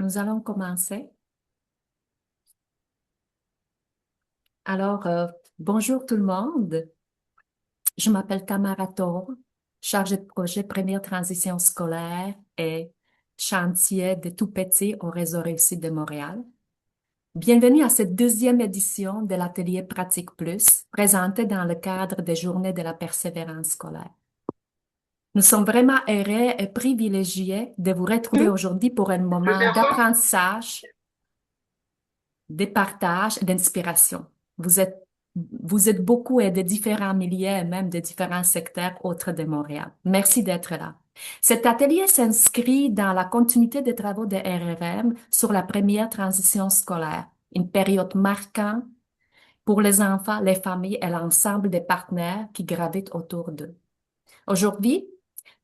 Nous allons commencer. Alors, bonjour tout le monde. Je m'appelle Tamara Toro, chargée de projet Première Transition scolaire et chantier des tout-petits au réseau Réussite de Montréal. Bienvenue à cette deuxième édition de l'atelier Pratique Plus, présenté dans le cadre des Journées de la persévérance scolaire. Nous sommes vraiment heureux et privilégiés de vous retrouver aujourd'hui pour un moment d'apprentissage, de partage et d'inspiration. Vous êtes, vous êtes beaucoup et de différents milliers et même de différents secteurs autres de Montréal. Merci d'être là. Cet atelier s'inscrit dans la continuité des travaux de RRM sur la première transition scolaire, une période marquante pour les enfants, les familles et l'ensemble des partenaires qui gravitent autour d'eux. Aujourd'hui,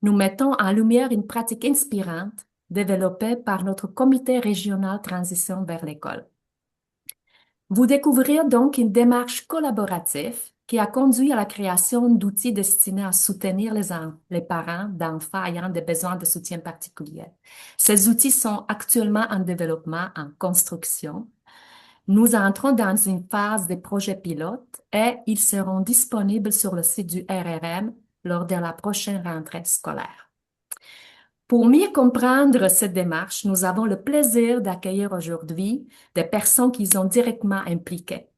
nous mettons en lumière une pratique inspirante développée par notre comité régional transition vers l'école. Vous découvrirez donc une démarche collaborative qui a conduit à la création d'outils destinés à soutenir les parents d'enfants ayant des besoins de soutien particuliers. Ces outils sont actuellement en développement, en construction. Nous entrons dans une phase de projet pilote et ils seront disponibles sur le site du RRM lors de la prochaine rentrée scolaire. Pour mieux comprendre cette démarche, nous avons le plaisir d'accueillir aujourd'hui des personnes qui y sont directement impliquées.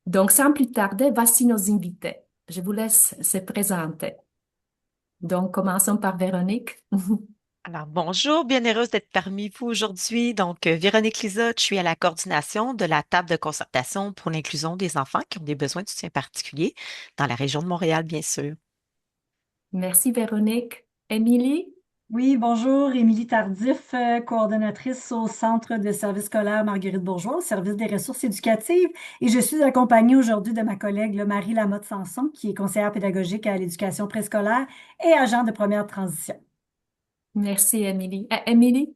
Donc, sans plus tarder, voici nos invités. Je vous laisse se présenter. Donc, commençons par Véronique. Alors, bonjour, bien heureuse d'être parmi vous aujourd'hui. Véronique Lizotte, je suis à la coordination de la table de concertation pour l'inclusion des enfants qui ont des besoins de soutien particuliers dans la région de Montréal, bien sûr. Merci Véronique. Émilie? Oui, bonjour, Émilie Tardif, coordonnatrice au Centre de services scolaires Marguerite Bourgeois, au service des ressources éducatives. Et je suis accompagnée aujourd'hui de ma collègue Marie Lamotte-Sanson, qui est conseillère pédagogique à l'éducation préscolaire et agent de première transition. Merci Émilie. Émilie?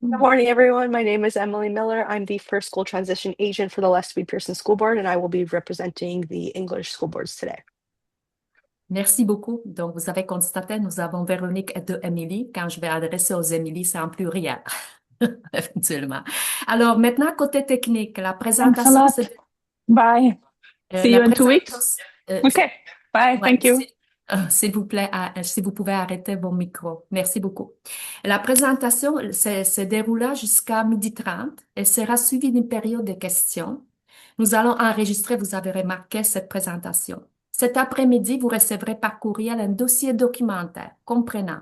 Good morning, everyone. My name is Emily Miller. I'm the first school transition agent for the Lestby Pearson School Board, and I will be representing the English school boards today. Merci beaucoup. Donc, vous avez constaté, nous avons Véronique et deux Émilie. Quand je vais adresser aux Émilie, c'est en pluriel, éventuellement. Alors, maintenant, côté technique, la Thanks a présentation, lot. Bye. See la you in 2 weeks. présentation, Okay. Bye. ouais, Thank you. s'il vous plaît, si vous pouvez arrêter vos micros. Merci beaucoup. La présentation se déroula jusqu'à 12h30 et sera suivie d'une période de questions. Nous allons enregistrer, vous avez remarqué, cette présentation. Cet après-midi, vous recevrez par courriel un dossier documentaire comprenant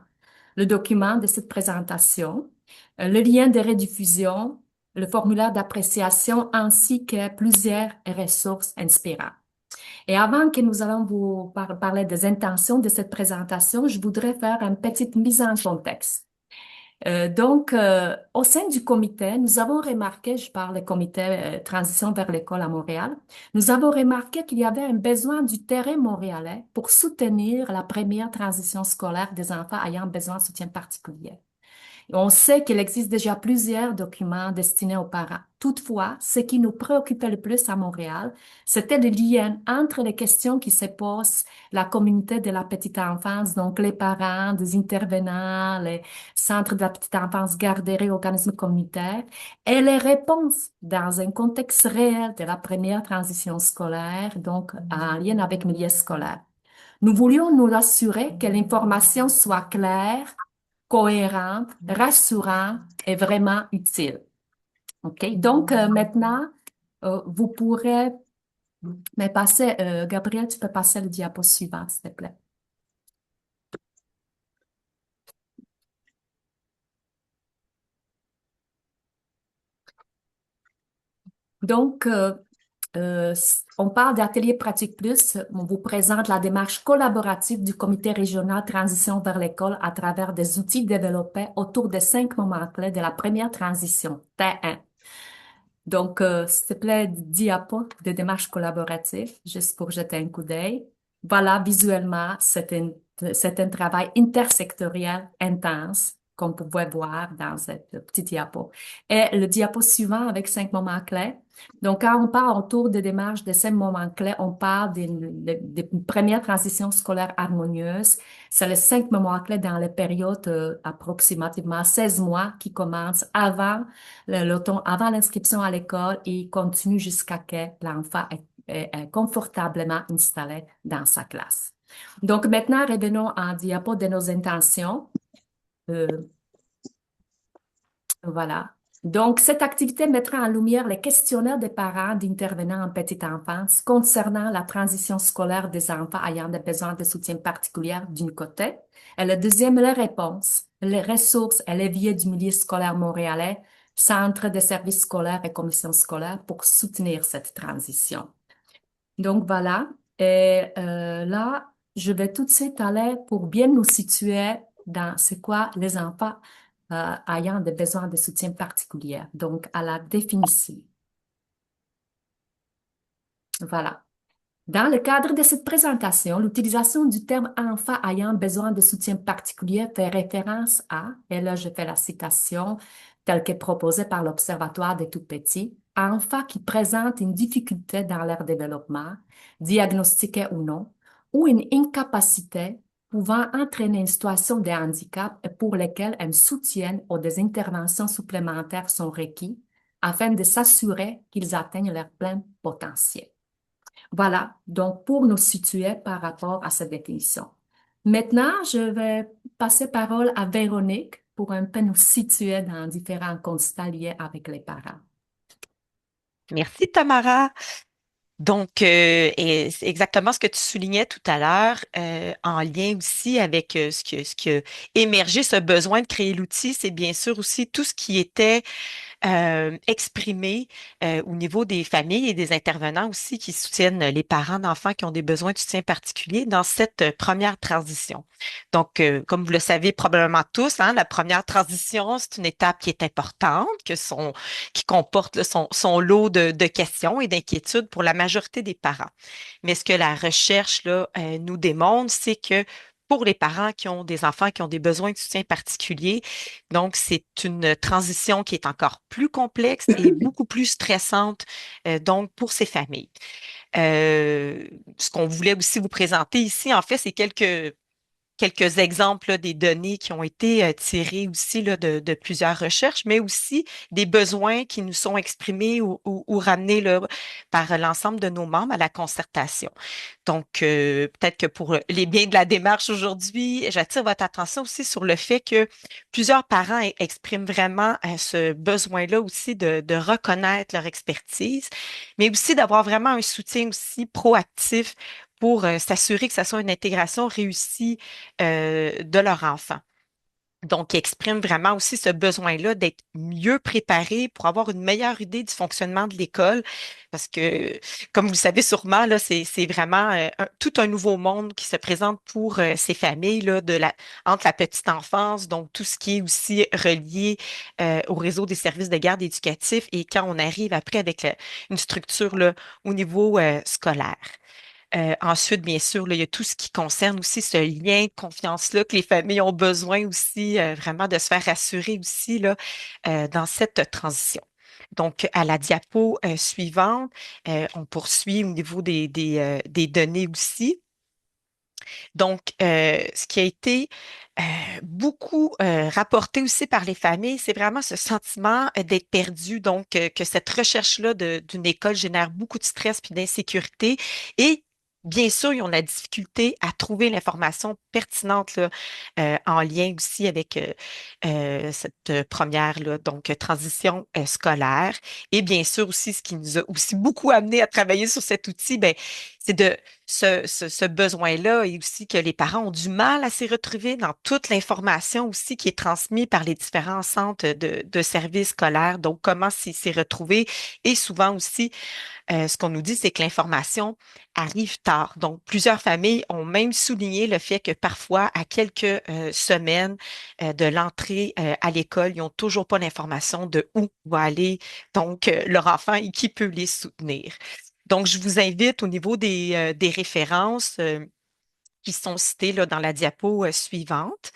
le document de cette présentation, le lien de rediffusion, le formulaire d'appréciation ainsi que plusieurs ressources inspirantes. Et avant que nous allons vous parler des intentions de cette présentation, je voudrais faire une petite mise en contexte. Au sein du comité, nous avons remarqué, je parle du comité Transition vers l'école à Montréal, nous avons remarqué qu'il y avait un besoin du terrain montréalais pour soutenir la première transition scolaire des enfants ayant besoin de soutien particulier. On sait qu'il existe déjà plusieurs documents destinés aux parents. Toutefois, ce qui nous préoccupait le plus à Montréal, c'était le lien entre les questions qui se posent la communauté de la petite enfance, donc les parents, des intervenants, les centres de la petite enfance, garderies, organismes communautaires, et les réponses dans un contexte réel de la première transition scolaire, donc en lien avec le milieu scolaire. Nous voulions nous assurer que l'information soit claire, cohérente, rassurante et vraiment utile. OK? Donc, maintenant, vous pourrez me passer, Gabriel, tu peux passer le diapo suivant, s'il te plaît. Donc, on parle d'Atelier Pratique Plus. On vous présente la démarche collaborative du Comité régional Transition vers l'école à travers des outils développés autour des 5 moments clés de la première transition, T1. Donc, s'il te plaît, diapo de démarche collaborative, juste pour jeter un coup d'œil. Voilà, visuellement, c'est un travail intersectoriel intense, qu'on pouvait voir dans cette petite diapo. Et le diapo suivant avec 5 moments clés. Donc, quand on parle autour des démarches de ces moments clés, on parle des premières transitions scolaires harmonieuses. C'est les 5 moments clés dans les périodes approximativement 16 mois qui commencent avant l'automne, avant l'inscription à l'école et continuent jusqu'à que l'enfant est confortablement installé dans sa classe. Donc, maintenant, revenons en diapo de nos intentions. Voilà. Donc, cette activité mettra en lumière les questionnaires des parents d'intervenants en petite enfance concernant la transition scolaire des enfants ayant des besoins de soutien particulier d'une côté, et le deuxième, les réponses, les ressources et les leviers du milieu scolaire montréalais, centre de services scolaires et commission scolaire pour soutenir cette transition. Donc, voilà. Et là, je vais tout de suite aller pour bien nous situer dans c'est quoi les enfants ayant des besoins de soutien particulier. Donc, à la définition. Voilà. Dans le cadre de cette présentation, l'utilisation du terme enfant ayant besoin de soutien particulier fait référence à, et là je fais la citation telle que proposée par l'Observatoire des tout-petits, enfants qui présentent une difficulté dans leur développement, diagnostiquée ou non, ou une incapacité pouvant entraîner une situation de handicap et pour lesquelles un soutien ou des interventions supplémentaires sont requis afin de s'assurer qu'ils atteignent leur plein potentiel. Voilà, donc pour nous situer par rapport à cette définition. Maintenant, je vais passer parole à Véronique pour un peu nous situer dans différents constats liés avec les parents. Merci, Tamara. Donc, et c'est exactement ce que tu soulignais tout à l'heure, en lien aussi avec ce qui a émergé, ce besoin de créer l'outil, c'est bien sûr aussi tout ce qui était exprimé au niveau des familles et des intervenants aussi qui soutiennent les parents d'enfants qui ont des besoins de soutien particuliers dans cette première transition. Donc, comme vous le savez probablement tous, hein, la première transition, c'est une étape qui est importante, qui comporte là, son lot de questions et d'inquiétudes pour la majorité des parents. Mais ce que la recherche là, nous démontre, c'est que pour les parents qui ont des enfants qui ont des besoins de soutien particuliers, donc c'est une transition qui est encore plus complexe et beaucoup plus stressante donc pour ces familles. Ce qu'on voulait aussi vous présenter ici, en fait, c'est quelques exemples là, des données qui ont été tirées aussi là, de plusieurs recherches, mais aussi des besoins qui nous sont exprimés ou ramenés là, par l'ensemble de nos membres à la concertation. Donc, peut-être que pour les biens de la démarche aujourd'hui, j'attire votre attention aussi sur le fait que plusieurs parents expriment vraiment ce besoin-là aussi de reconnaître leur expertise, mais aussi d'avoir vraiment un soutien aussi proactif pour s'assurer que ça soit une intégration réussie de leur enfant. Donc, ils expriment vraiment aussi ce besoin-là d'être mieux préparés pour avoir une meilleure idée du fonctionnement de l'école. Parce que, comme vous le savez sûrement, là, c'est vraiment tout un nouveau monde qui se présente pour ces familles là, entre la petite enfance, donc tout ce qui est aussi relié au réseau des services de garde éducatifs et quand on arrive après avec une structure là, au niveau scolaire. Ensuite, bien sûr, là, il y a tout ce qui concerne aussi ce lien de confiance-là que les familles ont besoin aussi vraiment de se faire rassurer aussi là, dans cette transition. Donc, à la diapo suivante, on poursuit au niveau des données aussi. Donc, ce qui a été beaucoup rapporté aussi par les familles, c'est vraiment ce sentiment d'être perdu, donc que cette recherche-là d'une école génère beaucoup de stress puis d'insécurité et bien sûr, ils ont la difficulté à trouver l'information pertinente là, en lien aussi avec cette première là, donc transition scolaire. Et bien sûr aussi, ce qui nous a aussi beaucoup amené à travailler sur cet outil, ben, c'est de ce besoin-là et aussi que les parents ont du mal à s'y retrouver dans toute l'information aussi qui est transmise par les différents centres de services scolaires. Donc, comment s'y retrouver et souvent aussi ce qu'on nous dit, c'est que l'information arrive tard. Donc, plusieurs familles ont même souligné le fait que parfois, à quelques semaines de l'entrée à l'école, ils n'ont toujours pas l'information de où va aller donc leur enfant et qui peut les soutenir. Donc, je vous invite au niveau des références qui sont citées là, dans la diapo suivante.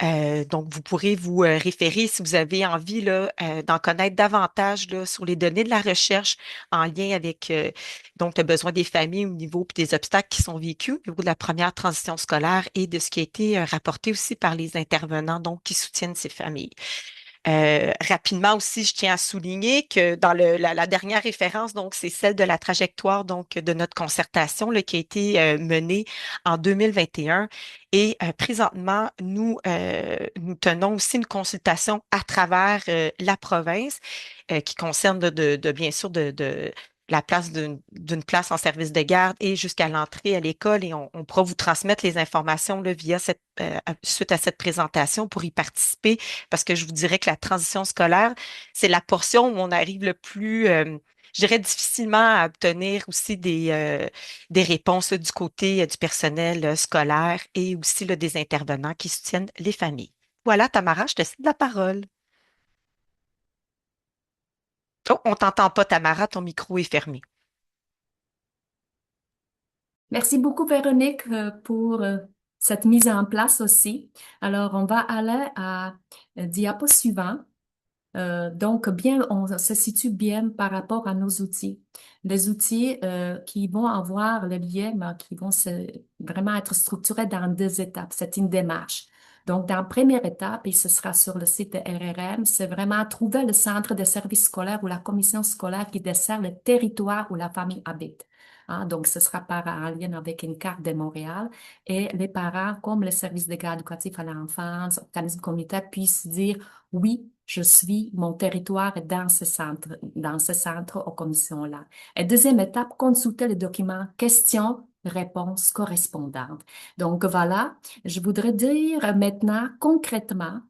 Donc, vous pourrez vous référer si vous avez envie là, d'en connaître davantage là, sur les données de la recherche en lien avec donc le besoin des familles au niveau puis des obstacles qui sont vécus au niveau de la première transition scolaire et de ce qui a été rapporté aussi par les intervenants donc qui soutiennent ces familles. Rapidement aussi, je tiens à souligner que dans la dernière référence, donc c'est celle de la trajectoire donc de notre concertation là, qui a été menée en 2021. Et présentement, nous tenons aussi une consultation à travers la province qui concerne bien sûr de la place d'une place en service de garde et jusqu'à l'entrée à l'école. Et on pourra vous transmettre les informations là, via suite à cette présentation pour y participer parce que je vous dirais que la transition scolaire, c'est la portion où on arrive le plus, je dirais, difficilement à obtenir aussi des réponses là, du côté du personnel scolaire et aussi là, des intervenants qui soutiennent les familles. Voilà, Tamara, je te cède la parole. Oh, on t'entend pas, Tamara, ton micro est fermé. Merci beaucoup, Véronique, pour cette mise en place aussi. Alors, on va aller à diapo suivant. Donc, bien, on se situe bien par rapport à nos outils. Les outils qui vont avoir le lien, mais qui vont vraiment être structurés dans deux étapes. C'est une démarche. Donc, dans la première étape, et ce sera sur le site de RRM, c'est vraiment trouver le centre de services scolaires ou la commission scolaire qui dessert le territoire où la famille habite. Hein, donc, ce sera par en lien avec une carte de Montréal et les parents, comme le service de garde éducatif à l'enfance, organismes communautaires, puissent dire oui, je suis, mon territoire est dans ce centre aux commissions-là. Et deuxième étape, consulter les documents questions, réponses correspondantes. Donc voilà, je voudrais dire maintenant concrètement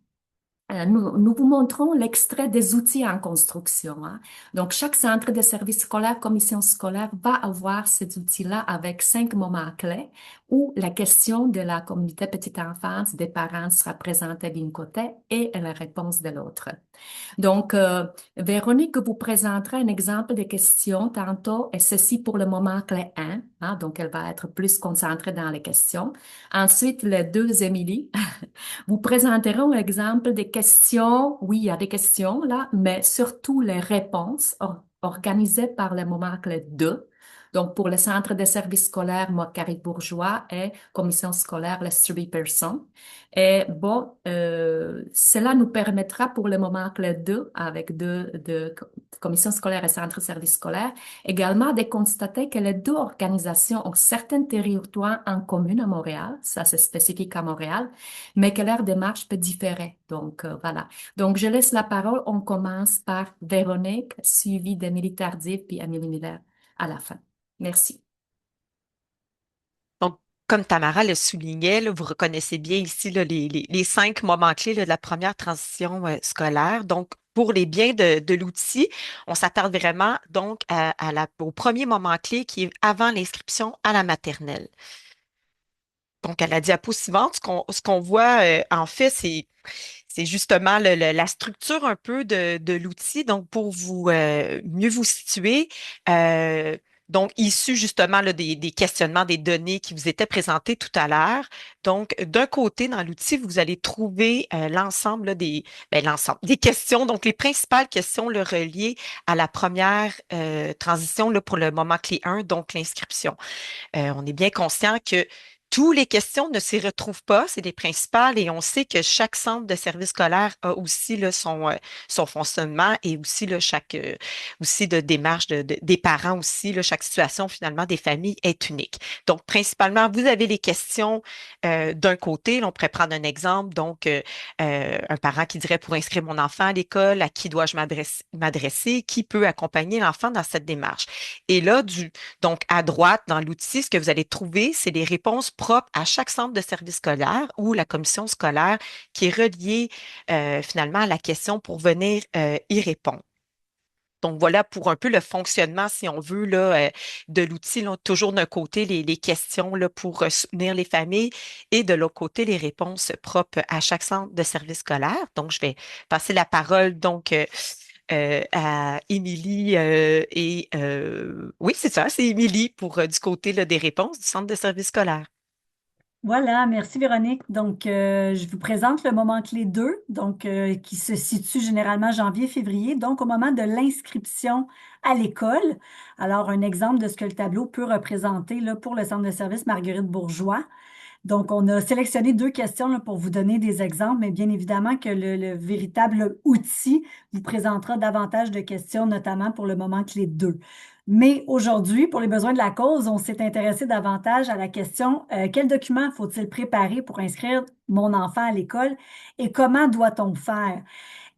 nous vous montrons l'extrait des outils en construction. Hein. Donc, chaque centre de service scolaire, commission scolaire va avoir ces outils-là avec 5 moments clés où la question de la communauté petite enfance des parents sera présentée d'une côté et la réponse de l'autre. Donc, Véronique vous présentera un exemple de questions tantôt, et ceci pour le moment clé 1. Hein, donc, elle va être plus concentrée dans les questions. Ensuite, les deux Émilie vous présenteront un exemple des questions. Oui, il y a des questions là, mais surtout les réponses organisées par le moment clé 2. Donc, pour le centre de services scolaires, moi, Carrie Bourgeois, et commission scolaire, les 3 personnes. Et bon, cela nous permettra pour le moment clé 2, avec deux commissions scolaires et centres de services scolaires, également de constater que les deux organisations ont certains territoires en commun à Montréal, ça c'est spécifique à Montréal, mais que leur démarche peut différer. Donc, voilà. Donc, je laisse la parole. On commence par Véronique, suivie d'Émilie Tardif, puis Amélie Miller à la fin. Merci. Donc, comme Tamara le soulignait, là, vous reconnaissez bien ici là, les 5 moments clés là, de la première transition scolaire. Donc, pour les biens de l'outil, on s'attarde vraiment donc au premier moment clé qui est avant l'inscription à la maternelle. Donc, à la diapo suivante, ce qu'on voit, en fait, c'est justement la structure un peu de l'outil. Donc, pour vous mieux vous situer, euh, donc issu justement là, des questionnements, des données qui vous étaient présentées tout à l'heure. Donc, d'un côté, dans l'outil, vous allez trouver l'ensemble là, l'ensemble des questions. Donc, les principales questions là, reliées à la première transition là, pour le moment clé 1, donc l'inscription. On est bien conscient que toutes les questions ne s'y retrouvent pas, c'est les principales, et on sait que chaque centre de service scolaire a aussi là, son fonctionnement et aussi là, chaque aussi de démarche des parents aussi, là, chaque situation finalement des familles est unique. Donc, principalement, vous avez les questions d'un côté, là, on pourrait prendre un exemple, donc un parent qui dirait pour inscrire mon enfant à l'école, à qui dois-je m'adresser, qui peut accompagner l'enfant dans cette démarche. Et là, donc, à droite, dans l'outil, ce que vous allez trouver, c'est les réponses propres à chaque centre de service scolaire ou la commission scolaire qui est reliée finalement à la question pour venir y répondre. Donc, voilà pour un peu le fonctionnement, si on veut, là, de l'outil. Là, toujours d'un côté, les questions là, pour soutenir les familles et de l'autre côté, les réponses propres à chaque centre de service scolaire. Donc, je vais passer la parole donc à Émilie oui, c'est ça, c'est Émilie pour du côté là, des réponses du centre de service scolaire. Voilà, merci Véronique. Donc, je vous présente le moment clé 2, donc, qui se situe généralement janvier-février, donc au moment de l'inscription à l'école. Alors, un exemple de ce que le tableau peut représenter là, pour le centre de service Marguerite Bourgeois. Donc, on a sélectionné 2 questions là, pour vous donner des exemples, mais bien évidemment que le véritable outil vous présentera davantage de questions, notamment pour le moment clé 2. Mais aujourd'hui, pour les besoins de la cause, on s'est intéressé davantage à la question quel document faut-il préparer pour inscrire mon enfant à l'école et comment doit-on faire?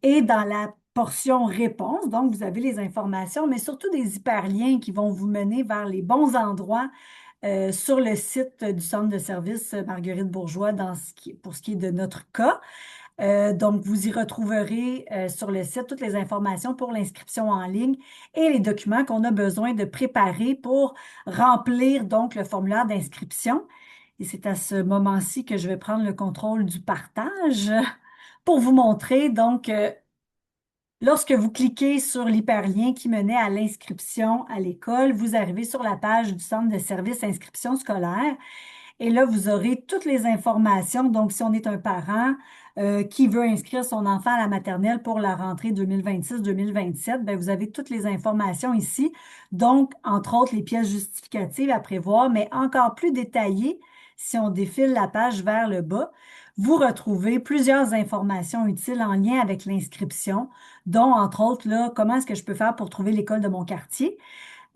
Et dans la portion réponse, donc vous avez les informations, mais surtout des hyperliens qui vont vous mener vers les bons endroits sur le site du centre de service Marguerite Bourgeois pour ce qui est de notre cas. Donc, vous y retrouverez sur le site toutes les informations pour l'inscription en ligne et les documents qu'on a besoin de préparer pour remplir donc le formulaire d'inscription. Et c'est à ce moment-ci que je vais prendre le contrôle du partage pour vous montrer donc lorsque vous cliquez sur l'hyperlien qui menait à l'inscription à l'école, vous arrivez sur la page du Centre de services inscription scolaire et là, vous aurez toutes les informations. Donc, si on est un parent qui veut inscrire son enfant à la maternelle pour la rentrée 2026-2027, bien, vous avez toutes les informations ici. Donc, entre autres, les pièces justificatives à prévoir, mais encore plus détaillées, si on défile la page vers le bas, vous retrouvez plusieurs informations utiles en lien avec l'inscription, dont, entre autres, là, comment est-ce que je peux faire pour trouver l'école de mon quartier?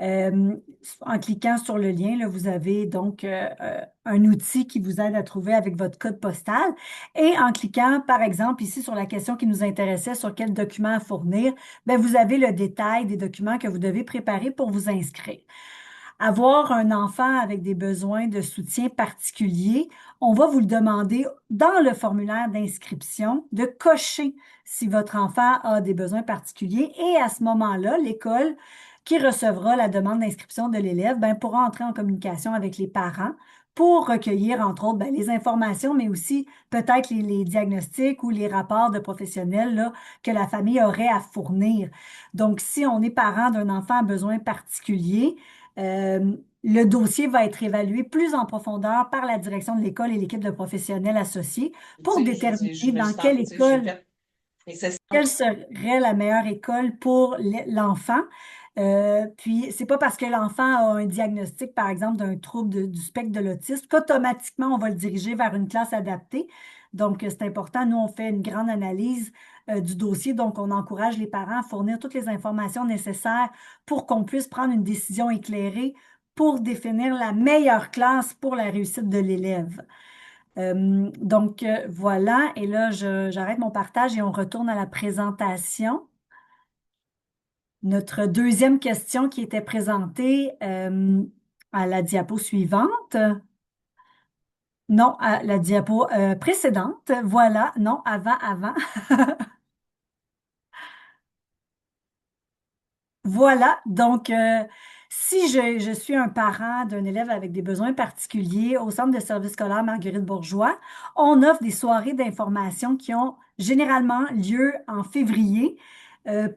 Euh, En cliquant sur le lien, là, vous avez donc un outil qui vous aide à trouver avec votre code postal. Et en cliquant, par exemple, ici sur la question qui nous intéressait, sur quel document à fournir, bien, vous avez le détail des documents que vous devez préparer pour vous inscrire. Avoir un enfant avec des besoins de soutien particuliers, on va vous le demander dans le formulaire d'inscription de cocher si votre enfant a des besoins particuliers et à ce moment-là, l'école qui recevra la demande d'inscription de l'élève ben, pourra entrer en communication avec les parents pour recueillir, entre autres, ben, les informations, mais aussi peut-être les diagnostics ou les rapports de professionnels là, que la famille aurait à fournir. Donc, si on est parent d'un enfant à besoins particuliers, le dossier va être évalué plus en profondeur par la direction de l'école et l'équipe de professionnels associés pour déterminer dans quelle école, quelle serait la meilleure école pour l'enfant. Puis, c'est pas parce que l'enfant a un diagnostic, par exemple, d'un trouble du spectre de l'autisme, qu'automatiquement, on va le diriger vers une classe adaptée. Donc, c'est important. Nous, on fait une grande analyse du dossier. Donc, on encourage les parents à fournir toutes les informations nécessaires pour qu'on puisse prendre une décision éclairée pour définir la meilleure classe pour la réussite de l'élève. Donc, voilà. Et là, j'arrête mon partage et on retourne à la présentation. Notre deuxième question qui était présentée à la diapo suivante. Non, à la diapo précédente. Voilà. Non, avant. Voilà, donc si je suis un parent d'un élève avec des besoins particuliers au Centre de service scolaire Marguerite Bourgeois, on offre des soirées d'information qui ont généralement lieu en février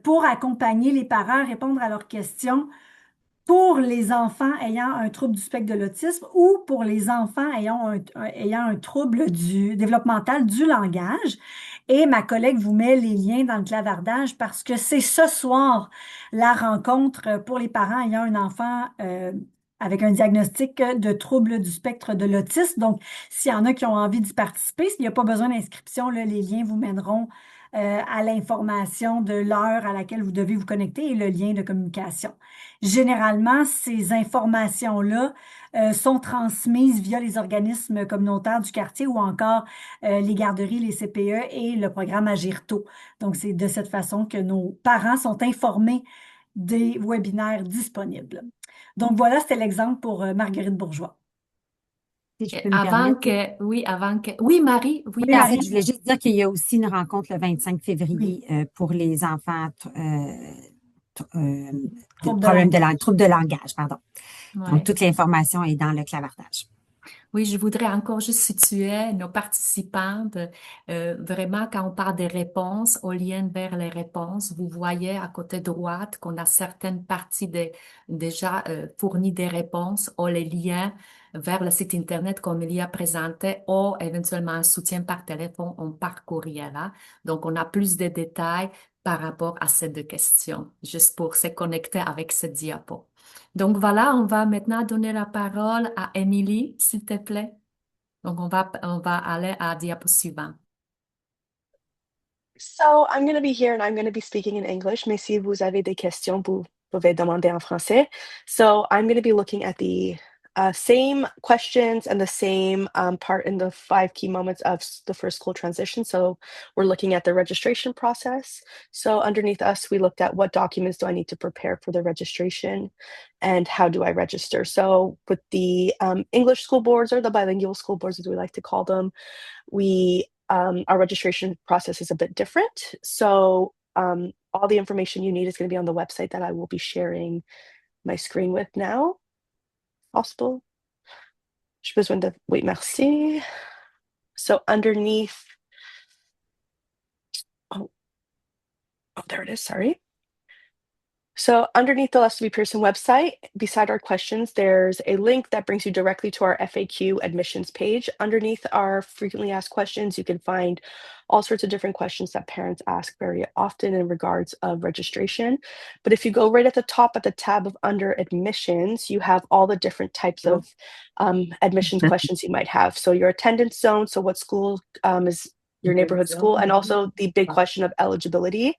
pour accompagner les parents à répondre à leurs questions pour les enfants ayant un trouble du spectre de l'autisme ou pour les enfants ayant un trouble développemental du langage. Et ma collègue vous met les liens dans le clavardage parce que c'est ce soir la rencontre pour les parents ayant un enfant avec un diagnostic de trouble du spectre de l'autisme. Donc, s'il y en a qui ont envie d'y participer, s'il n'y a pas besoin d'inscription, là, les liens vous mèneront à l'information de l'heure à laquelle vous devez vous connecter et le lien de communication. Généralement, ces informations-là sont transmises via les organismes communautaires du quartier ou encore les garderies, les CPE et le programme Agirto. Donc, c'est de cette façon que nos parents sont informés des webinaires disponibles. Donc, voilà, c'était l'exemple pour Marguerite Bourgeois. Si je peux me permettre. Oui, Marie, oui, Oui, En Marie. fait, je voulais juste dire qu'il y a aussi une rencontre le 25 février pour les enfants troubles de langage, pardon. Ouais. Donc, toute l'information est dans le clavardage. Oui, je voudrais encore juste situer nos participantes. Vraiment, quand on parle des réponses, au lien vers les réponses, vous voyez à côté droite qu'on a certaines parties déjà fournies des réponses ou les liens vers le site Internet comme il y a présenté ou éventuellement un soutien par téléphone ou par courriel. Hein. Donc, on a plus de détails par rapport à ces deux questions, juste pour se connecter avec ce diapo. Donc, voilà, on va maintenant donner la parole à Émilie, s'il te plaît. Donc, on va aller à diapo suivant. So I'm going to be here and I'm going to be speaking in English. Mais si vous avez des questions, vous pouvez demander en français. So I'm going to be looking at the same questions and the same part in the 5 key moments of the first school transition. So we're looking at the registration process. So underneath us, we looked at what documents do I need to prepare for the registration and how do I register. So with the English school boards, or the bilingual school boards, as we like to call them, our registration process is a bit different. So all the information you need is going to be on the website that I will be sharing my screen with now. Possible. J'ai besoin de... Oui, merci. So underneath... Oh, there it is, sorry. So underneath the Lester B. Pearson website, beside our questions, there's a link that brings you directly to our FAQ admissions page. Underneath our frequently asked questions, you can find all sorts of different questions that parents ask very often in regards of registration. But if you go right at the top at the tab of under admissions, you have all the different types of admissions questions you might have. So your attendance zone, so what school is your neighborhood school, and also the big question of eligibility.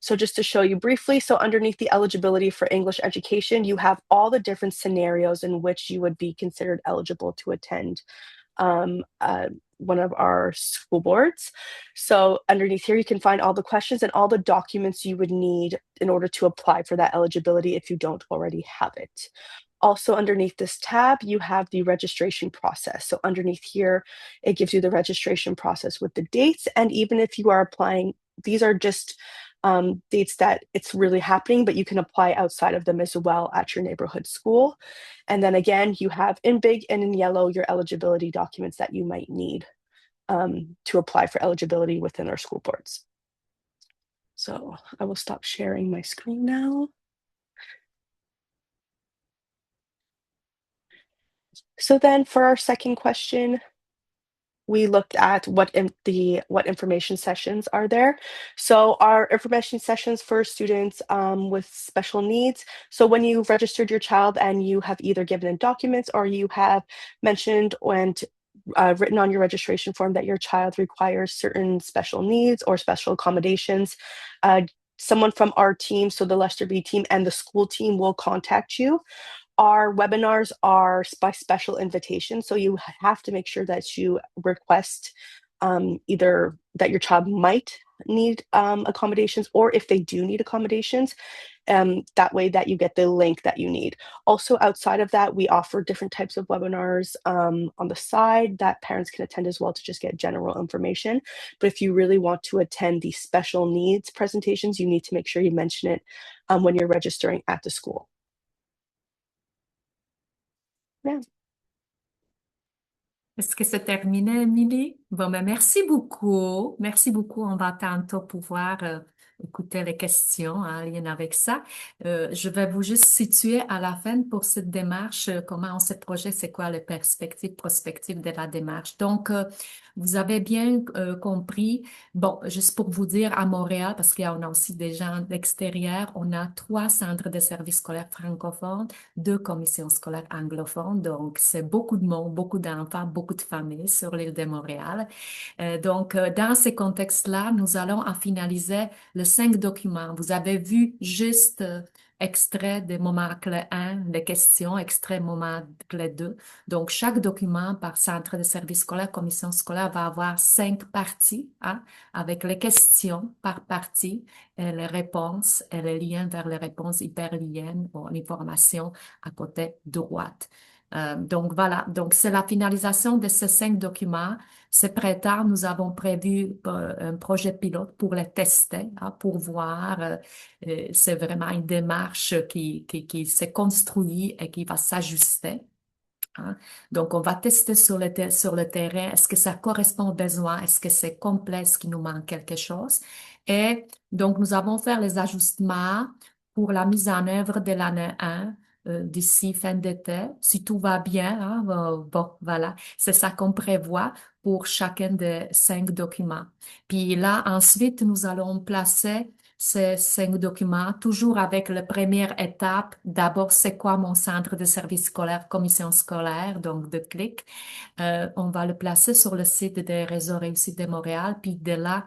So just to show you briefly, so underneath the eligibility for English education, you have all the different scenarios in which you would be considered eligible to attend one of our school boards. So underneath here, you can find all the questions and all the documents you would need in order to apply for that eligibility if you don't already have it. Also underneath this tab, you have the registration process. So underneath here, it gives you the registration process with the dates. And even if you are applying, these are just dates that it's really happening, but you can apply outside of them as well at your neighborhood school. And then again, you have in big and in yellow your eligibility documents that you might need to apply for eligibility within our school boards. So I will stop sharing my screen now. So then for our second question, we looked at what information sessions are there. So our information sessions for students with special needs. So when you've registered your child and you have either given in documents or you have mentioned and written on your registration form that your child requires certain special needs or special accommodations, someone from our team, so the Lester B team and the school team, will contact you. Our webinars are by special invitation, so you have to make sure that you request either that your child might need accommodations, or if they do need accommodations, that way that you get the link that you need. Also, outside of that, we offer different types of webinars on the side that parents can attend as well to just get general information. But if you really want to attend the special needs presentations, you need to make sure you mention it when you're registering at the school. Yeah. Est-ce que c'est terminé, Émilie? Bon, ben merci beaucoup. Merci beaucoup. On va tantôt pouvoir écouter les questions en lien avec ça. Je vais vous juste situer à la fin pour cette démarche, comment on se projette, c'est quoi les perspectives, prospectives de la démarche. Donc, vous avez bien compris. Bon, juste pour vous dire, à Montréal, parce qu'il y en a aussi des gens d'extérieur, on a 3 centres de services scolaires francophones, 2 commissions scolaires anglophones. Donc, c'est beaucoup de monde, beaucoup d'enfants, beaucoup de familles sur l'île de Montréal. Donc, dans ces contextes-là, nous allons en finaliser les 5 documents. Vous avez vu juste extrait de moment clé 1, les questions, extrait moment clé 2. Donc, chaque document par centre de service scolaire, commission scolaire va avoir 5 parties, hein, avec les questions par partie, et les réponses et les liens vers les réponses hyperliennes ou l'information à côté droite. Donc voilà, donc c'est la finalisation de ces 5 documents. C'est très tard, nous avons prévu un projet pilote pour les tester, hein, pour voir. C'est vraiment une démarche qui s'est construite et qui va s'ajuster. Hein. Donc, on va tester sur le terrain. Est-ce que ça correspond aux besoins? Est-ce que c'est complet? Est-ce qu'il nous manque quelque chose? Et donc, nous avons fait les ajustements pour la mise en œuvre de l'année 1 d'ici fin d'été, si tout va bien, hein, bon, voilà, c'est ça qu'on prévoit pour chacun des 5 documents. Puis là, ensuite, nous allons placer ces 5 documents, toujours avec la première étape. D'abord, c'est quoi mon centre de service scolaire, commission scolaire, donc de clic. On va le placer sur le site des réseaux réussis de Montréal, puis de là,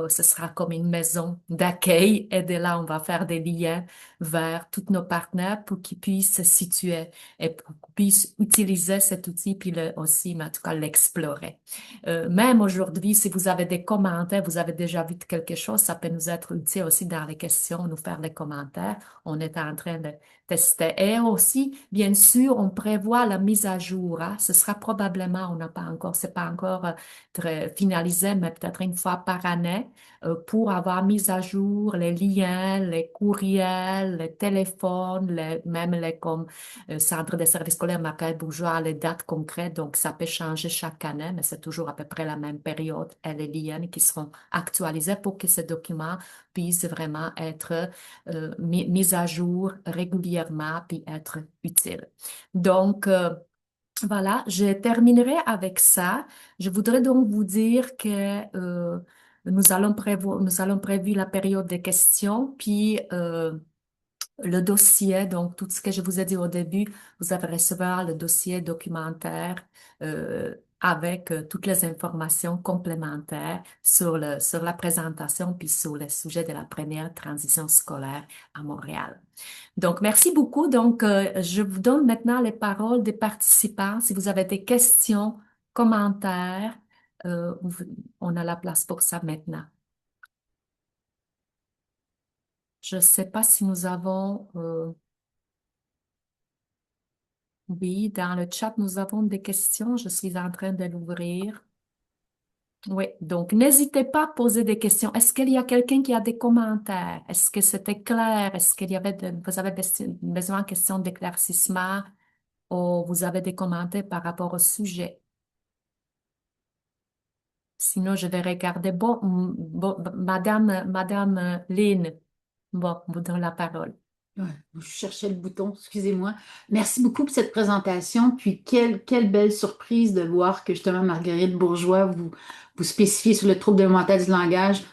ce sera comme une maison d'accueil et de là, on va faire des liens vers tous nos partenaires pour qu'ils puissent se situer et pour qu'ils puissent utiliser cet outil puis aussi, mais en tout cas, l'explorer. Même aujourd'hui, si vous avez des commentaires, vous avez déjà vu quelque chose, ça peut nous être utile aussi dans les questions, nous faire des commentaires. On est en train de tester. Et aussi, bien sûr, on prévoit la mise à jour, hein. Ce sera probablement, on n'a pas encore, c'est pas encore très finalisé, mais peut-être une fois par année, pour avoir mis à jour les liens, les courriels, les téléphones, même les comme centre de services scolaires Marguerite Bourgeois, les dates concrètes. Donc, ça peut changer chaque année, mais c'est toujours à peu près la même période et les liens qui seront actualisés pour que ces documents puissent vraiment être mis à jour régulièrement puis être utiles. Donc, voilà, je terminerai avec ça. Je voudrais donc vous dire que nous allons prévu la période des questions, puis le dossier, donc tout ce que je vous ai dit au début, vous allez recevoir le dossier documentaire avec toutes les informations complémentaires sur la présentation puis sur le sujet de la première transition scolaire à Montréal. Donc, merci beaucoup. Donc, je vous donne maintenant les paroles des participants. Si vous avez des questions, commentaires, vous- on a la place pour ça maintenant. Je ne sais pas si nous avons, oui, dans le chat, nous avons des questions. Je suis en train de l'ouvrir. Oui, donc n'hésitez pas à poser des questions. Est-ce qu'il y a quelqu'un qui a des commentaires? Est-ce que c'était clair? Est-ce qu'il y avait vous avez besoin de questions d'éclaircissement ou vous avez des commentaires par rapport au sujet? Sinon, je vais regarder. Bon, bon, Madame Lynn, bon, vous donne la parole. Ouais, je cherchais le bouton, excusez-moi. Merci beaucoup pour cette présentation. Puis quelle belle surprise de voir que justement Marguerite Bourgeois vous spécifiez sur le trouble développemental du langage.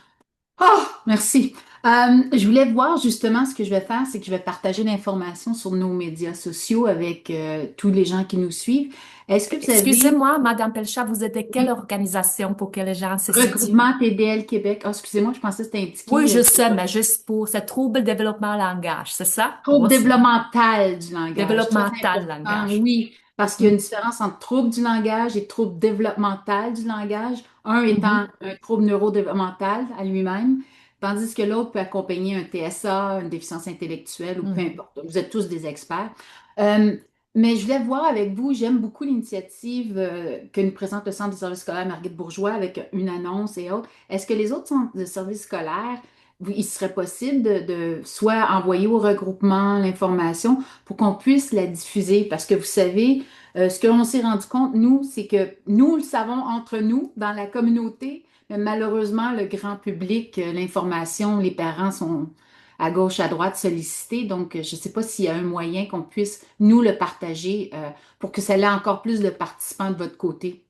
Oh, merci. Je voulais voir justement ce que je vais faire, c'est que je vais partager l'information sur nos médias sociaux avec tous les gens qui nous suivent. Est-ce que vous avez Excusez-moi, Madame Pelchat, vous êtes de quelle organisation pour que les gens se situent? regroupement TDL Québec? Ah, excusez-moi, je pensais que c'était Oui, indiqué je sais, mais juste pour ce trouble développement langage, c'est ça? trouble développemental du langage. Très Développemental important, langage. oui, parce qu'il y a une différence entre trouble du langage et trouble développemental du langage. Un étant un trouble neurodéveloppemental à lui-même, tandis que l'autre peut accompagner un TSA, une déficience intellectuelle ou peu importe. Vous êtes tous des experts. Euh, mais je voulais voir avec vous, j'aime beaucoup l'initiative que nous présente le Centre de services scolaires Marguerite Bourgeois avec une annonce et autres. Est-ce que les autres centres de services scolaires oui, il serait possible de soit envoyer au regroupement l'information pour qu'on puisse la diffuser. Parce que vous savez, ce que l'on s'est rendu compte, nous, c'est que nous le savons entre nous, dans la communauté, mais malheureusement, le grand public, l'information, les parents sont à gauche, à droite sollicités. Donc, je ne sais pas s'il y a un moyen qu'on puisse nous le partager pour que ça ait encore plus de participants de votre côté.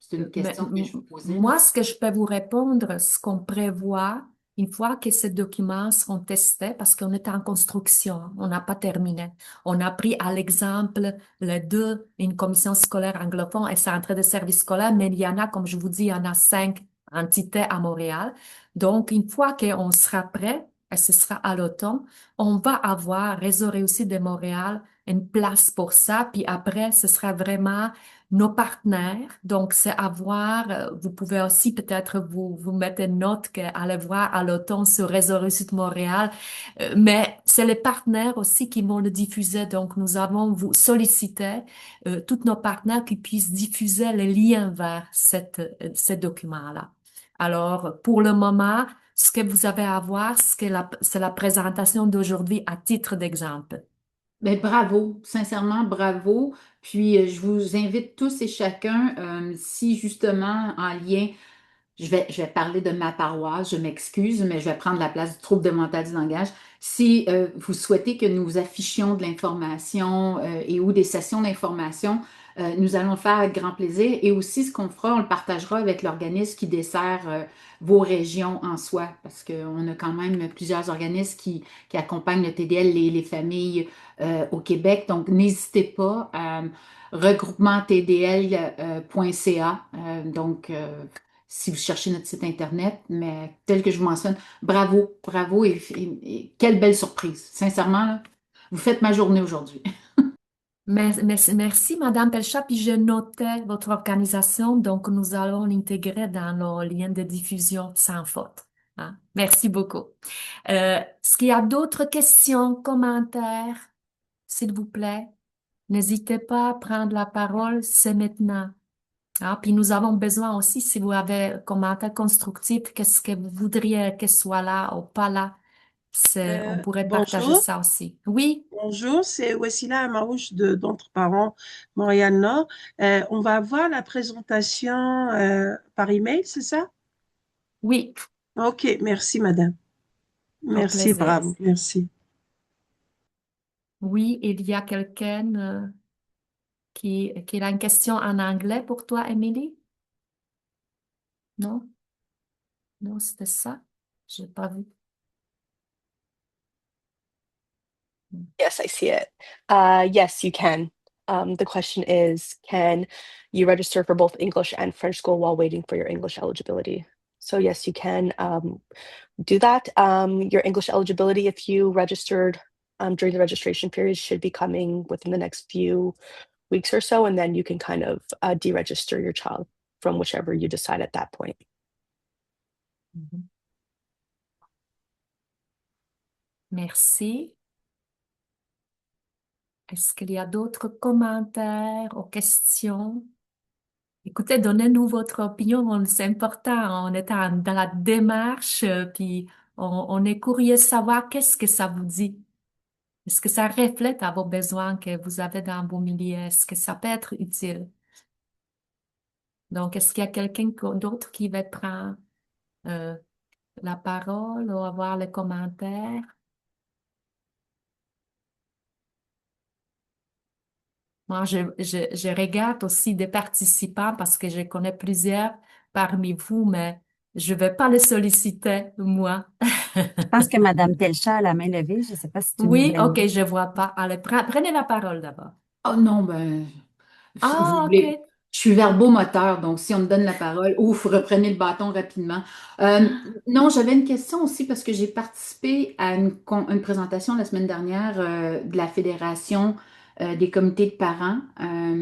C'est une Mais, question que je vous posais, là. moi, ce que je peux vous répondre, ce qu'on prévoit, une fois que ces documents seront testés, parce qu'on est en construction, on n'a pas terminé. On a pris à l'exemple les deux, une commission scolaire anglophone et centre de services scolaires, mais il y en a, comme je vous dis, il y en a 5 entités à Montréal. Donc, une fois qu'on sera prêt, et ce sera à l'automne, on va avoir Réseau Réussi de Montréal, une place pour ça, puis après, ce sera vraiment nos partenaires. Donc, c'est à voir. Vous pouvez aussi peut-être vous mettre une note qu'aller voir à l'automne sur Réseau Réussite Montréal. Mais c'est les partenaires aussi qui vont le diffuser. Donc, nous avons vous sollicité tous nos partenaires qui puissent diffuser les liens vers ces documents-là. Alors, pour le moment, ce que vous avez à voir, c'est la présentation d'aujourd'hui à titre d'exemple. Ben, bravo, sincèrement, bravo. Puis, je vous invite tous et chacun, si justement en lien je vais parler de ma paroisse, je m'excuse, mais je vais prendre la place du trouble de mental du langage. Si vous souhaitez que nous affichions de l'information et ou des sessions d'information, nous allons le faire avec grand plaisir. Et aussi, ce qu'on fera, on le partagera avec l'organisme qui dessert vos régions en soi, parce qu'on a quand même plusieurs organismes qui accompagnent le TDL, les familles au Québec. Donc, n'hésitez pas à regroupementtdl.ca. Donc, si vous cherchez notre site Internet, mais tel que je vous mentionne, bravo, bravo et quelle belle surprise. Sincèrement, là, vous faites ma journée aujourd'hui. Merci, Madame Pelchat. Puis je notais votre organisation, donc nous allons l'intégrer dans nos liens de diffusion sans faute. Hein. Merci beaucoup. Est-ce qu'il y a d'autres questions, commentaires, s'il vous plaît? N'hésitez pas à prendre la parole, c'est maintenant. Ah, puis nous avons besoin aussi, si vous avez un commentaire constructif, qu'est-ce que vous voudriez qu'elle soit là ou pas là, on pourrait partager Bonjour, ça aussi. Oui, bonjour, c'est Wessila Amaouche d'Entre Parents Montréal-Nord. On va avoir la présentation par email, c'est ça? oui, Ok, merci madame. au Merci, plaisir. bravo, merci. Oui, il y a quelqu'un qui a une question en anglais pour toi, Émilie? Non? Non, c'était ça? J'ai pas vu. Yes, I see it. Yes, you can. The question is, can you register for both English and French school while waiting for your English eligibility? So yes, you can do that. Your English eligibility, if you registered during the registration period, should be coming within the next few weeks or so, and then you can kind of deregister your child from whichever you decide at that point. Mhm. Merci. Est-ce qu'il y a d'autres commentaires ou questions? Écoutez, donnez-nous votre opinion, c'est important. On est dans la démarche, puis on est curieux de savoir qu'est-ce que ça vous dit. Est-ce que ça reflète à vos besoins que vous avez dans vos milieux? Est-ce que ça peut être utile? Donc, est-ce qu'il y a quelqu'un d'autre qui va prendre euh, la parole ou avoir les commentaires? Moi, je regarde aussi des participants parce que je connais plusieurs parmi vous, mais je ne vais pas les solliciter, moi. Je pense que Madame Telcha a la main levée. Je ne sais pas si tu Oui, l'ouvres ok, mieux. je vois pas. Allez, prenez la parole d'abord. Oh non, ben, si vous Ah, voulez, ok. je suis verbomoteur, donc si on me donne la parole, ouf, reprenez le bâton rapidement. Euh, non, j'avais une question aussi parce que j'ai participé à une présentation la semaine dernière de la Fédération des comités de parents,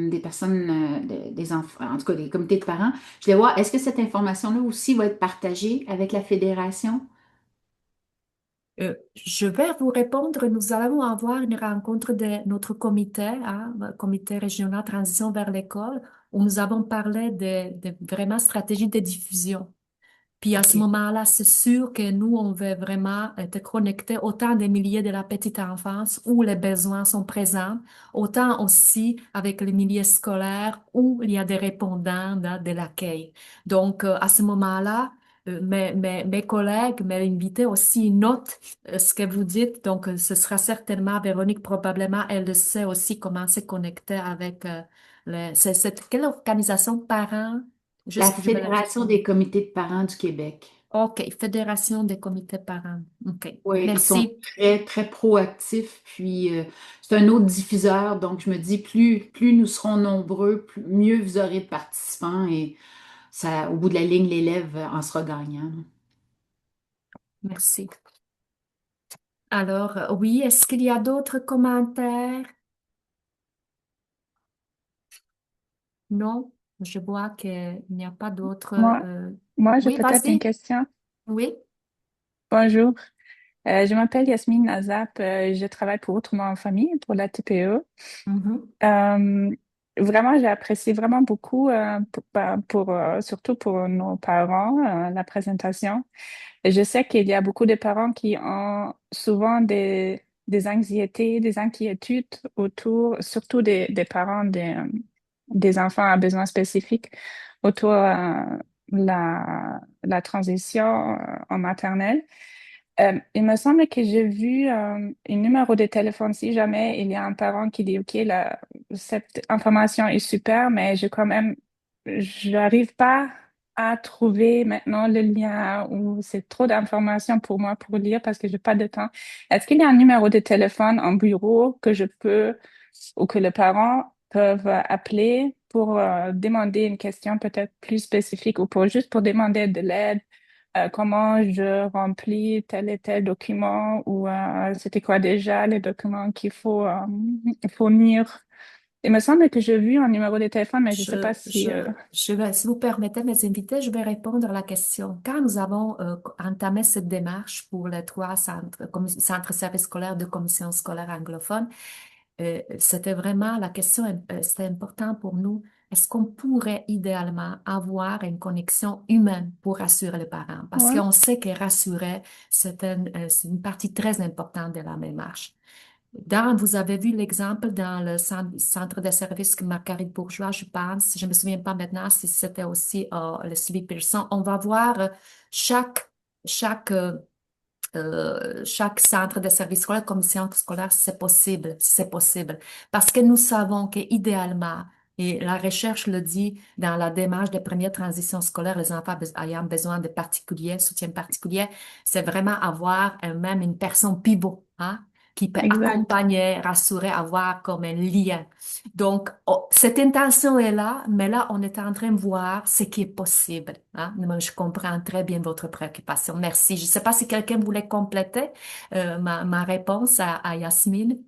des personnes, des enfants, en tout cas des comités de parents. Je voulais voir, est-ce que cette information-là aussi va être partagée avec la Fédération? Je vais vous répondre. Nous allons avoir une rencontre de notre comité, hein, le comité régional transition vers l'école, où nous avons parlé de vraiment stratégie de diffusion. Puis à ce OK. moment-là, c'est sûr que nous, on veut vraiment être connectés autant des milieux de la petite enfance où les besoins sont présents, autant aussi avec les milieux scolaires où il y a des répondants de l'accueil. Donc, à ce moment-là, mes collègues m'ont invité aussi note ce que vous dites. Donc, ce sera certainement Véronique, probablement, elle le sait aussi comment se connecter avec quelle organisation parents? La Juste, je vais la Fédération des comités de parents du Québec. OK, Fédération des comités parents. OK, Oui, ils sont merci. très, très proactifs. Puis, c'est un autre diffuseur. Donc, je me dis, plus nous serons nombreux, mieux vous aurez de participants. Et ça, au bout de la ligne, l'élève en sera gagnant. Merci. Alors, oui, est-ce qu'il y a d'autres commentaires? Non, je vois qu'il n'y a pas d'autres. Moi, moi, j'ai Oui, peut-être une vas-y. question. Oui. Bonjour, je m'appelle Yasmine Nazap. Je travaille pour Autrement en famille, pour la TPE. Mhm. Euh, Vraiment, j'ai apprécié vraiment beaucoup, surtout pour nos parents, la présentation. Et je sais qu'il y a beaucoup de parents qui ont souvent des anxiétés, des inquiétudes autour, surtout des parents des enfants à besoins spécifiques, autour la transition en maternelle. Il me semble que j'ai vu un numéro de téléphone si jamais il y a un parent qui dit, OK, cette information est super, mais j'arrive pas à trouver maintenant le lien ou c'est trop d'informations pour moi pour lire parce que j'ai pas de temps. Est-ce qu'il y a un numéro de téléphone en bureau que je peux ou que les parents peuvent appeler pour demander une question peut-être plus spécifique ou juste pour demander de l'aide? Comment je remplis tel et tel document ou c'était quoi déjà les documents qu'il faut fournir. Il me semble que j'ai vu un numéro de téléphone, mais je ne sais pas si... Si vous permettez, mes invités, je vais répondre à la question. Quand nous avons entamé cette démarche pour les trois centres services scolaires de commission scolaire anglophone, c'était vraiment la question, c'était important pour nous. Est-ce qu'on pourrait idéalement avoir une connexion humaine pour rassurer les parents? Parce Ouais, qu'on sait que rassurer, c'est une partie très importante de la démarche. Vous avez vu l'exemple dans le centre de services que Marguerite Bourgeois, je pense, je me souviens pas maintenant si c'était aussi le suivi Pearson. On va voir chaque, euh, chaque centre de service scolaire, commission scolaire, si c'est possible. Parce que nous savons qu'idéalement, et la recherche le dit, dans la démarche de première transition scolaire, les enfants ayant besoin de soutien particulier, c'est vraiment avoir même une personne pivot, hein, qui peut exact. accompagner, rassurer, avoir comme un lien. Donc, cette intention est là, mais là, on est en train de voir ce qui est possible. Hein. Moi, je comprends très bien votre préoccupation. Merci. Je ne sais pas si quelqu'un voulait compléter ma réponse à Yasmine.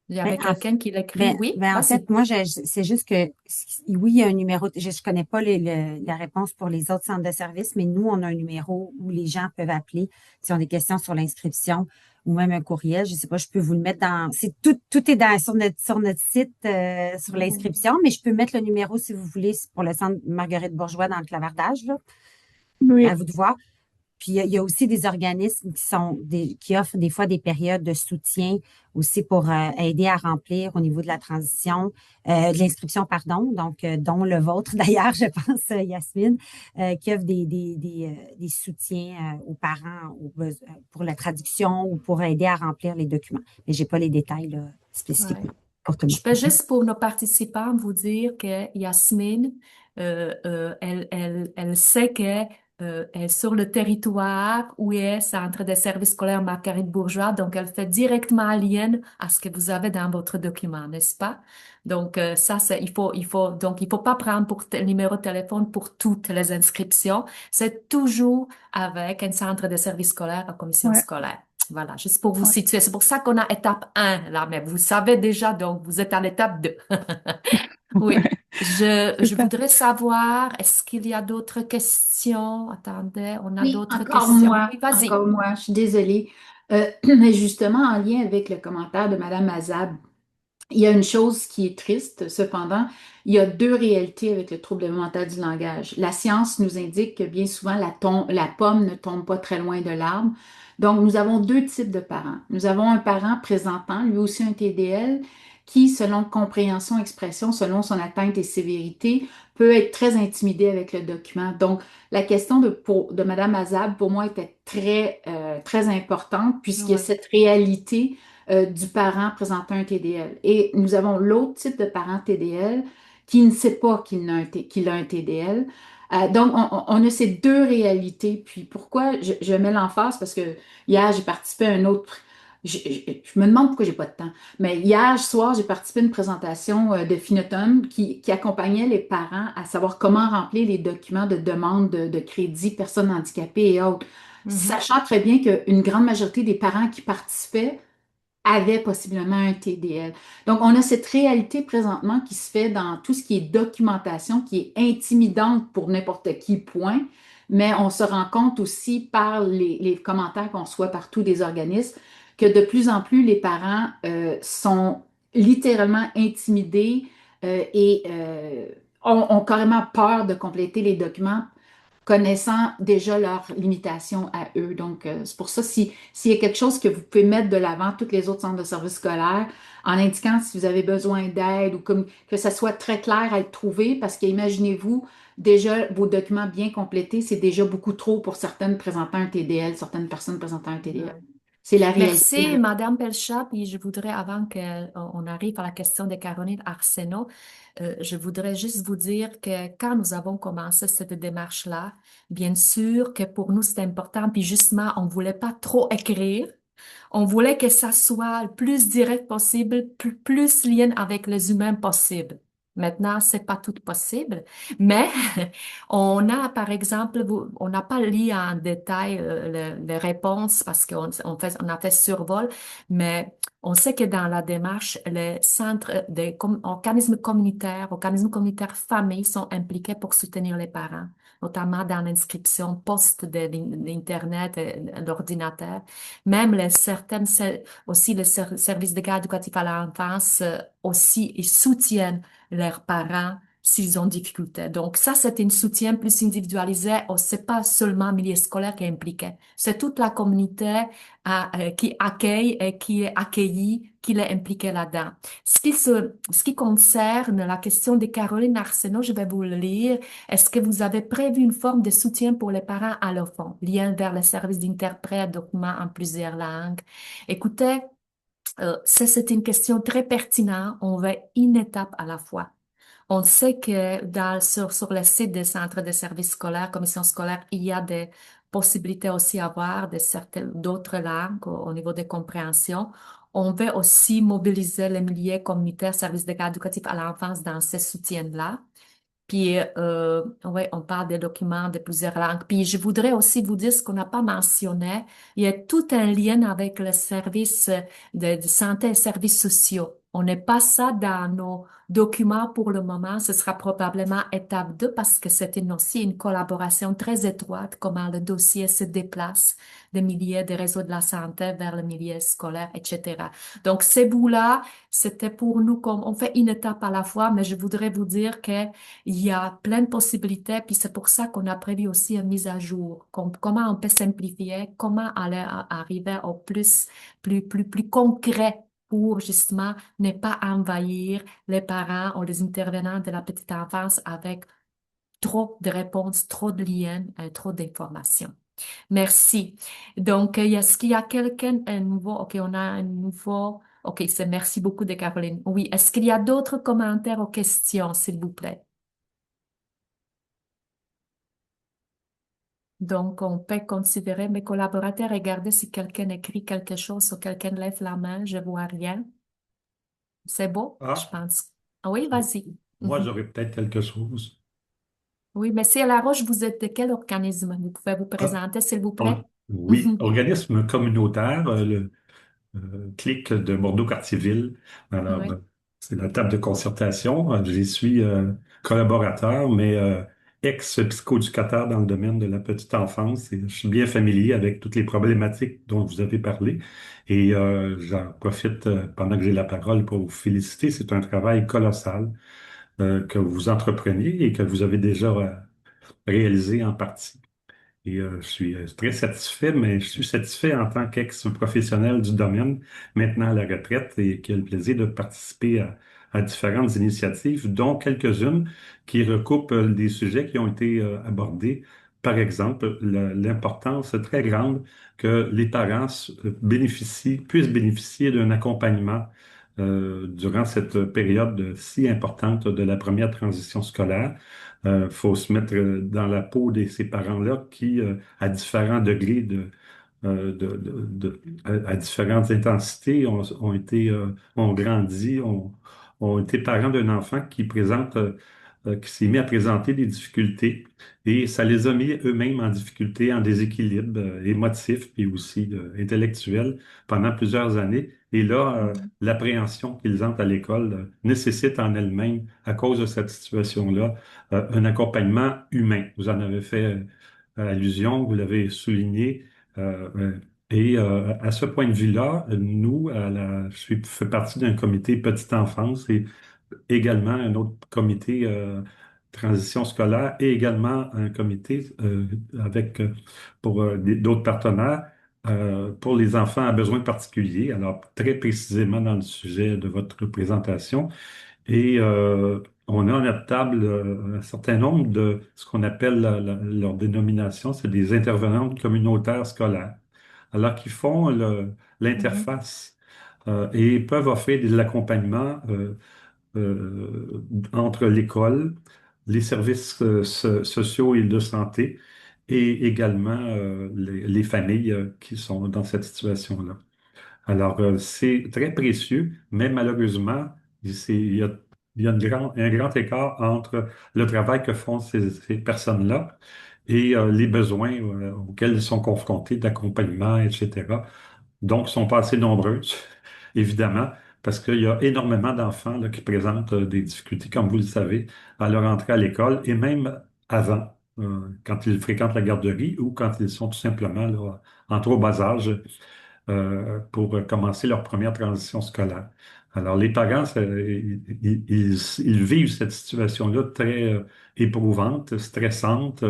Il y Ben, avait quelqu'un qui l'écrit. Oui, en vas-y. fait, moi, c'est juste que oui, il y a un numéro. Je connais pas la réponse pour les autres centres de services, mais nous, on a un numéro où les gens peuvent appeler s'ils ont des questions sur l'inscription ou même un courriel. Je sais pas, je peux vous le mettre tout est sur notre site, sur l'inscription, mais je peux mettre le numéro si vous voulez pour le centre Marguerite Bourgeois dans le clavardage, là. À Oui, vous de voir. Puis il y a aussi des organismes qui offrent des fois des périodes de soutien aussi pour aider à remplir au niveau de la transition, de l'inscription, pardon, donc dont le vôtre d'ailleurs, je pense, Yasmine, qui offre des soutiens aux parents pour la traduction ou pour aider à remplir les documents. Mais j'ai pas les détails là, Ouais. spécifiquement pour tout le Je monde. peux juste pour nos participants vous dire que Yasmine, elle sait que elle est sur le territoire où est Centre de services scolaires Marguerite Bourgeois, donc elle fait directement lien à ce que vous avez dans votre document, n'est-ce pas? Donc ça, donc il faut pas prendre pour numéro de téléphone pour toutes les inscriptions. C'est toujours avec un centre de services scolaires à commission ouais, scolaire. Voilà, juste pour vous ouais. situer. C'est pour ça qu'on a étape 1 là, mais vous savez déjà, donc vous êtes à l'étape 2. Oui, Ouais, je super. voudrais savoir, est-ce qu'il y a d'autres questions? Attendez, on a Oui, d'autres questions. Oui, vas-y. encore moi, je suis désolée. Mais justement, en lien avec le commentaire de Madame Azab, il y a une chose qui est triste, cependant, il y a deux réalités avec le trouble mental du langage. La science nous indique que bien souvent, la pomme ne tombe pas très loin de l'arbre. Donc, nous avons deux types de parents. Nous avons un parent présentant, lui aussi un TDL, qui, selon compréhension, expression, selon son atteinte et sévérité, peut être très intimidé avec le document. Donc, la question de Madame Azab, pour moi, était très importante, puisqu'il y a Ouais. cette réalité du parent présentant un TDL. Et nous avons l'autre type de parent TDL qui ne sait pas qu'il a un TDL. Donc, on a ces deux réalités. Puis pourquoi je mets l'emphase? Parce que hier, j'ai participé à un autre. Je me demande pourquoi j'ai pas de temps. Mais hier soir, j'ai participé à une présentation de Finotum qui accompagnait les parents à savoir comment remplir les documents de demande de crédit, personnes handicapées et autres. Mhm. Sachant très bien qu'une grande majorité des parents qui participaient avait possiblement un TDL. Donc, on a cette réalité présentement qui se fait dans tout ce qui est documentation, qui est intimidante pour n'importe qui, point, mais on se rend compte aussi par les commentaires qu'on reçoit par tous des organismes que de plus en plus les parents sont littéralement intimidés et ont carrément peur de compléter les documents connaissant déjà leurs limitations à eux. Donc, c'est pour ça, s'il y a quelque chose que vous pouvez mettre de l'avant, tous les autres centres de services scolaires, en indiquant si vous avez besoin d'aide ou comme que ça soit très clair à le trouver, parce qu'imaginez-vous, déjà, vos documents bien complétés, c'est déjà beaucoup trop pour certaines présentant un TDL, certaines personnes présentant un TDL. C'est la réalité. Merci, Madame Pelchat. Puis je voudrais, avant qu'on arrive à la question de Caroline Arsenault, je voudrais juste vous dire que quand nous avons commencé cette démarche-là, bien sûr que pour nous c'était important, puis justement, on voulait pas trop écrire. On voulait que ça soit le plus direct possible, plus lien avec les humains possible. Maintenant, c'est pas tout possible, mais on a, par exemple, on n'a pas lu en détail les réponses parce on a fait survol, mais on sait que dans la démarche, les centres des organismes communautaires familles sont impliqués pour soutenir les parents, notamment dans l'inscription post de l'Internet, l'ordinateur. Même aussi les services de garde éducative à l'enfance aussi, ils soutiennent leurs parents s'ils ont difficulté. Donc ça, c'est un soutien plus individualisé. C'est pas seulement le milieu scolaire qui est impliqué. C'est toute la communauté qui accueille et qui est accueillie, qui est impliquée là-dedans. Ce qui concerne la question de Caroline Arsenault, je vais vous le lire. Est-ce que vous avez prévu une forme de soutien pour les parents allophones? Lien vers le service d'interprète, documents en plusieurs langues. Écoutez, ça, c'est une question très pertinente. On va une étape à la fois. On sait que sur le site des centres de services scolaires, commission scolaire, il y a des possibilités aussi à avoir d'autres langues au niveau de compréhension. On veut aussi mobiliser les milieux communautaires, services de garde éducatif à l'enfance dans ces soutiens-là. Puis, ouais, on parle des documents de plusieurs langues. Puis, je voudrais aussi vous dire ce qu'on n'a pas mentionné. Il y a tout un lien avec le service de santé et services sociaux. On n'est pas ça dans nos documents pour le moment. Ce sera probablement étape 2 parce que c'est aussi une collaboration très étroite, comment le dossier se déplace des milliers de réseaux de la santé vers le milieu scolaire, etc. Donc, ces bouts-là, c'était pour nous comme, on fait une étape à la fois, mais je voudrais vous dire que il y a plein de possibilités, puis c'est pour ça qu'on a prévu aussi une mise à jour. Comment on peut simplifier, comment arriver au plus concret pour justement ne pas envahir les parents ou les intervenants de la petite enfance avec trop de réponses, trop de liens, trop d'informations. Merci. Donc, est-ce qu'il y a quelqu'un, un nouveau, OK, on a un nouveau, OK, c'est merci beaucoup de Caroline. Oui, est-ce qu'il y a d'autres commentaires ou questions, s'il vous plaît? Donc, on peut considérer mes collaborateurs, regarder si quelqu'un écrit quelque chose ou quelqu'un lève la main, je vois rien. C'est beau, je Ah, pense. Ah oui, vas-y. moi, Mhm. j'aurais peut-être quelque chose. Oui, Monsieur Laroche, vous êtes de quel organisme? Vous pouvez vous Ah, présenter, s'il vous plaît? or- oui, Mhm. organisme communautaire, le clic de Bordeaux-Cartierville. Alors, Oui. c'est la table de concertation. J'y suis collaborateur, mais ex-psychoéducateur dans le domaine de la petite enfance. Et je suis bien familier avec toutes les problématiques dont vous avez parlé. Et j'en profite pendant que j'ai la parole pour vous féliciter. C'est un travail colossal que vous entreprenez et que vous avez déjà réalisé en partie. Et je suis très satisfait, mais je suis satisfait en tant qu'ex-professionnel du domaine, maintenant à la retraite, et qui a le plaisir de participer à différentes initiatives, dont quelques-unes qui recoupent des sujets qui ont été abordés. Par exemple, l'importance très grande que les parents puissent bénéficier d'un accompagnement durant cette période si importante de la première transition scolaire. Faut se mettre dans la peau de ces parents-là qui, à différents degrés à différentes intensités, ont grandi, ont été parents d'un enfant qui s'est mis à présenter des difficultés et ça les a mis eux-mêmes en difficulté, en déséquilibre émotif et aussi intellectuel pendant plusieurs années. Et là, Mhm. l'appréhension qu'ils ont à l'école nécessite en elle-même, à cause de cette situation-là, un accompagnement humain. Vous en avez fait allusion, vous l'avez souligné. euh, euh, à ce point de vue-là, nous, je fais partie d'un comité petite enfance et également un autre comité transition scolaire et également un comité avec pour d'autres partenaires pour les enfants à besoins particuliers. Alors, très précisément dans le sujet de votre présentation. Et on a à notre table un certain nombre de ce qu'on appelle leur dénomination, c'est des intervenantes communautaires scolaires. Alors, qui font Mhm. l'interface et peuvent offrir de l'accompagnement entre l'école, les services sociaux et de santé et également les familles qui sont dans cette situation-là. Alors, c'est très précieux, mais malheureusement, il y a un grand écart entre le travail que font ces personnes-là et les besoins auxquels ils sont confrontés d'accompagnement, etc. Donc, ils sont pas assez nombreuses, évidemment, parce qu'il y a énormément d'enfants là, qui présentent des difficultés, comme vous le savez, à leur entrée à l'école et même avant, quand ils fréquentent la garderie ou quand ils sont tout simplement là, en trop bas âge pour commencer leur première transition scolaire. Alors, les parents, ils vivent cette situation-là très éprouvante, stressante,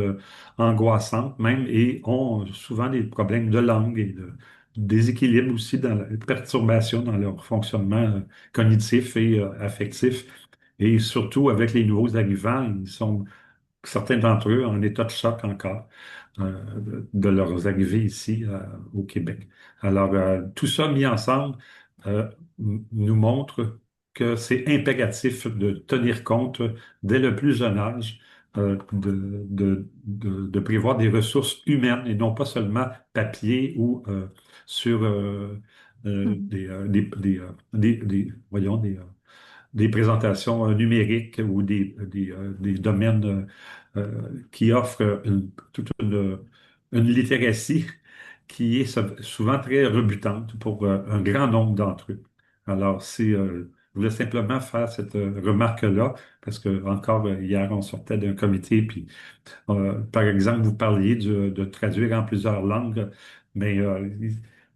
angoissante même, et ont souvent des problèmes de langue et de déséquilibre aussi dans la perturbation dans leur fonctionnement cognitif et affectif. Et surtout avec les nouveaux arrivants, ils sont certains d'entre eux en état de choc encore de leurs arrivées ici au Québec. Alors, tout ça mis ensemble nous montre que c'est impératif de tenir compte dès le plus jeune âge de prévoir des ressources humaines et non pas seulement papier ou sur Mhm. voyons, des présentations numériques ou des domaines qui offrent toute une littératie qui est souvent très rebutante pour un grand nombre d'entre eux. Alors, je voulais simplement faire cette remarque-là, parce que encore hier, on sortait d'un comité, puis par exemple, vous parliez de traduire en plusieurs langues, mais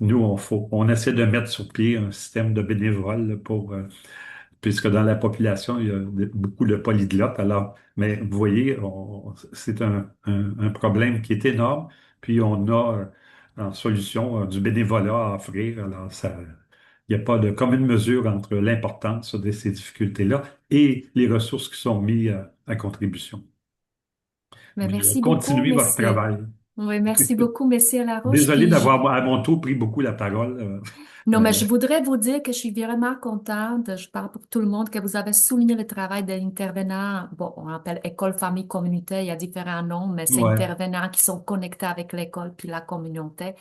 nous, on essaie de mettre sur pied un système de bénévoles pour puisque dans la population, il y a beaucoup de polyglottes. Alors, mais vous voyez, c'est un problème qui est énorme. Puis on a en solution du bénévolat à offrir. Alors, il n'y a pas de commune mesure entre l'importance de ces difficultés-là et les ressources qui sont mises à contribution. Mais Mais merci beaucoup, continuez votre monsieur. travail. Oui, merci beaucoup, monsieur Larouche. Désolé Puis d'avoir à mon tour pris beaucoup la parole. non, mais Euh, je voudrais vous dire que je suis vraiment contente, je parle pour tout le monde, que vous avez souligné le travail de l'intervenant. Bon, on appelle école, famille, communauté, il y a différents noms, mais c'est ouais. intervenants qui sont connectés avec l'école puis la communauté.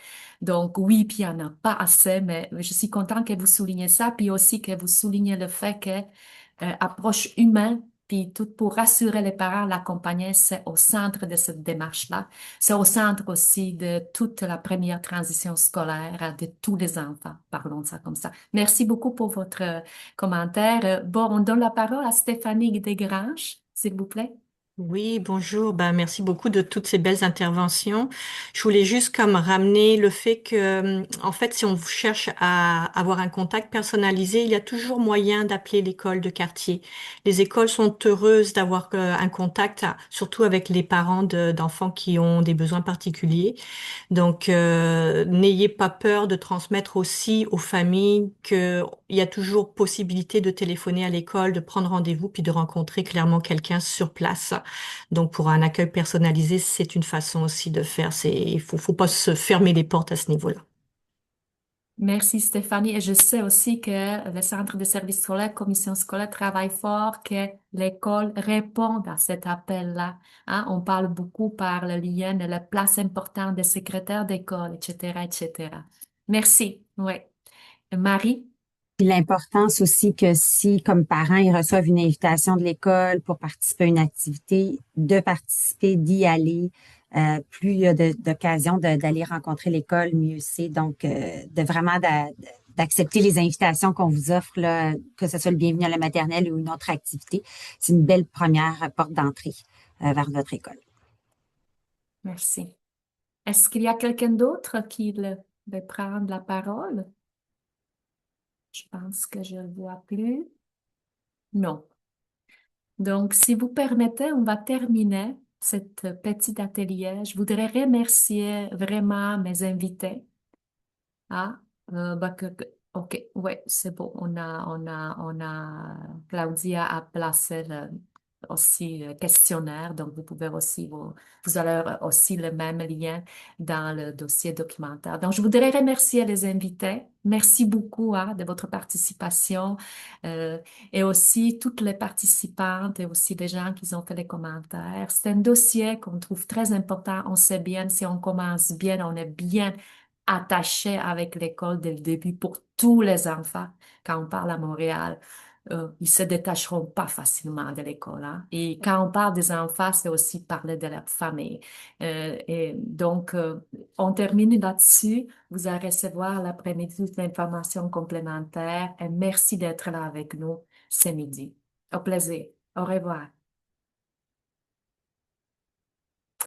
Donc oui, puis il n'y en a pas assez, mais je suis contente que vous soulignez ça, puis aussi que vous soulignez le fait que approche humaine, puis tout pour rassurer les parents, l'accompagner, c'est au centre de cette démarche-là. C'est au centre aussi de toute la première transition scolaire de tous les enfants. Parlons de ça comme ça. Merci beaucoup pour votre commentaire. Bon, on donne la parole à Stéphanie Desgranges, s'il vous plaît. Oui, bonjour. Ben, merci beaucoup de toutes ces belles interventions. Je voulais juste comme ramener le fait que, en fait, si on cherche à avoir un contact personnalisé, il y a toujours moyen d'appeler l'école de quartier. Les écoles sont heureuses d'avoir un contact, surtout avec les parents d'enfants qui ont des besoins particuliers. Donc, n'ayez pas peur de transmettre aussi aux familles qu'il y a toujours possibilité de téléphoner à l'école, de prendre rendez-vous, puis de rencontrer clairement quelqu'un sur place. Donc, pour un accueil personnalisé, c'est une façon aussi de faire. Faut pas se fermer les portes à ce niveau-là. Merci Stéphanie. Et je sais aussi que le Centre de services scolaires, Commission scolaire travaille fort que l'école réponde à cet appel-là. Hein, on parle beaucoup par le lien de la place importante des secrétaires d'école, etc., etc. Merci. Oui. Marie? Puis l'importance aussi que si, comme parents, ils reçoivent une invitation de l'école pour participer à une activité, de participer, d'y aller. Plus il y a d'occasions d'aller rencontrer l'école, mieux c'est. Donc, de vraiment d'accepter les invitations qu'on vous offre, là, que ce soit le bienvenu à la maternelle ou une autre activité. C'est une belle première porte d'entrée vers votre école. Merci. Est-ce qu'il y a quelqu'un d'autre qui veut prendre la parole? Je pense que je ne le vois plus. Non. Donc, si vous permettez, on va terminer cet petit atelier. Je voudrais remercier vraiment mes invités. Ah, ok, ouais, c'est bon. Claudia a placé aussi le questionnaire, donc vous pouvez aussi, vous avez aussi le même lien dans le dossier documentaire. Donc, je voudrais remercier les invités. Merci beaucoup, de votre participation, euh, et aussi toutes les participantes et aussi les gens qui ont fait les commentaires. C'est un dossier qu'on trouve très important. On sait bien, si on commence bien, on est bien attaché avec l'école dès le début pour tous les enfants. Quand on parle à Montréal, ils se détacheront pas facilement de l'école, hein. Et quand on parle des enfants, c'est aussi parler de la famille. Et donc, on termine là-dessus. Vous allez recevoir l'après-midi toute l'information complémentaire et merci d'être là avec nous ce midi. Au plaisir. Au revoir.